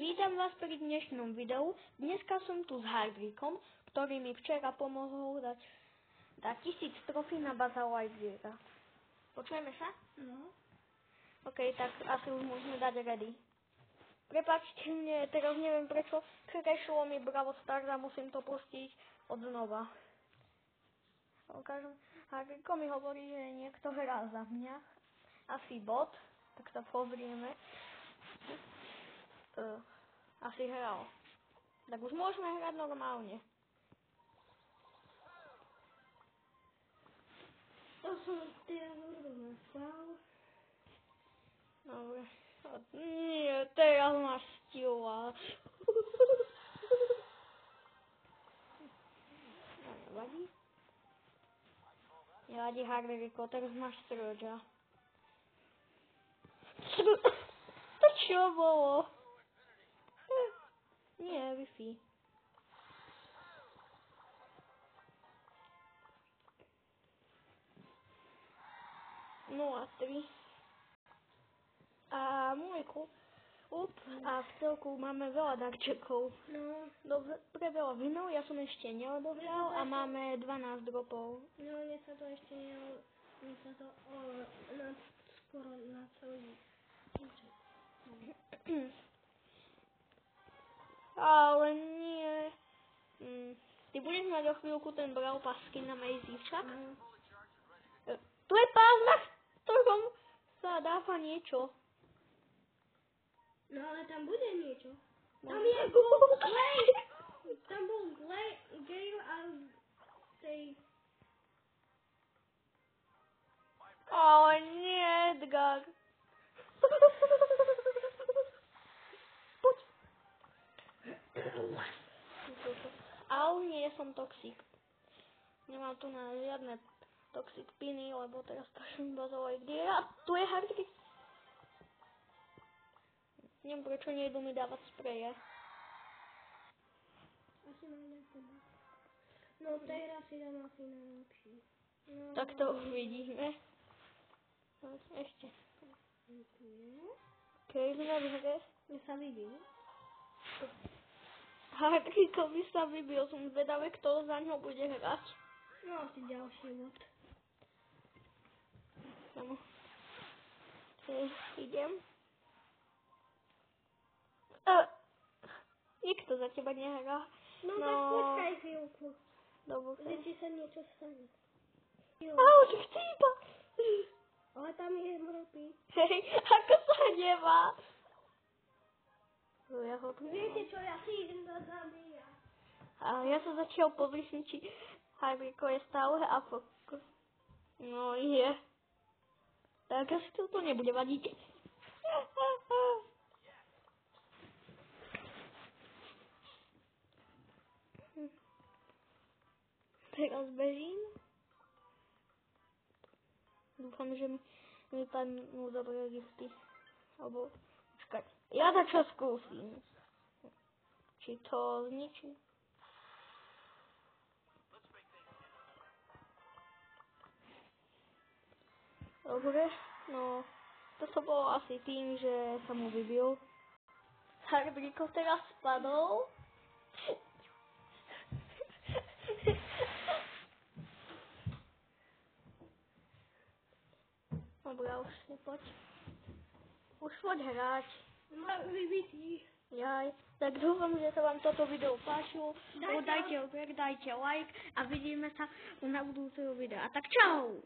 Vítam vás pri dnešnom videu. Dneska som tu s Hardrickom, ktorý mi včera pomohol dať 1000 trofí na Basal Lightyeara. Počujeme sa? No. OK, tak asi už môžeme dať ready. Prepáčte mne, teraz neviem prečo crashlo mi Brawl Stars a musím to pustiť od znova. Hardricko mi hovorí, že niekto hrá za mňa. Asi bot, tak sa pozrieme. Asi hral. Tak už môžeme hrať normálne. To som teraz nastal. Dobre. Nie, teraz máš stila. Nevadí? Nevadí, Hardricko, teraz máš Surge'a. To čo bolo? Nie, Wi-Fi. No a 3. A môj klub. A v celku máme veľa darčekov. No. Dobre, pre veľa vinov, ja som ešte neodohral a máme 12 dropov. No, mne sa to ešte mne sa to skoro na celý účet. Ale nie. Ty budeš mať o chvíľku ten Brawl Pass skin na Maisy však? No. Tu je pás, na ktorom sa dáva niečo. No, ale tam bude niečo. No. Tam je Glade. Tam bol Gale a tej... Ale nie, Edgar. Poď. Au, nie som toxic. Nemám tu na žiadne toxic piny, lebo teraz straším bazovej kde je. A tu je Hardrick. Neviem, prečo nejdu mi dávať spreje. Asi nájdem teba. No, teraz si dám asi najlepší. No, Tak to uvidíme. Ešte. Keď sme v hre. Mne sa vybil. Hardrickovi sa vybil, som zvedavý, kto za ňo bude hrať. No, asi ďalší bot. No. Idem. Nikto za teba nehrá. No, tak počkaj chvíľku. Dobre. Že ti sa niečo stane. Au, že chcíba. Ale tam je mrpý. Hej, ako sa nemá. Ja ho tu... Viete čo, ja si idem zabíjať. A ja sa začal povýšniť, či Hardricko je stále a fok. No je. Tak asi to nebude vadiť. Teraz bežím. Dúfam, že mi padnú dobré gifty. Alebo, počkať. Ja čo skúsim. Či to zničí. Dobre, no. To bolo asi tým, že sa mu vybil. Hardricko teraz spadol. Dobre, už si poď. Už poď hrať. Mám vybitý. Jaj. Tak dúfam, že sa vám toto video páčilo. Dajte odber, dajte like a vidíme sa u na budúceho videa. Tak čau!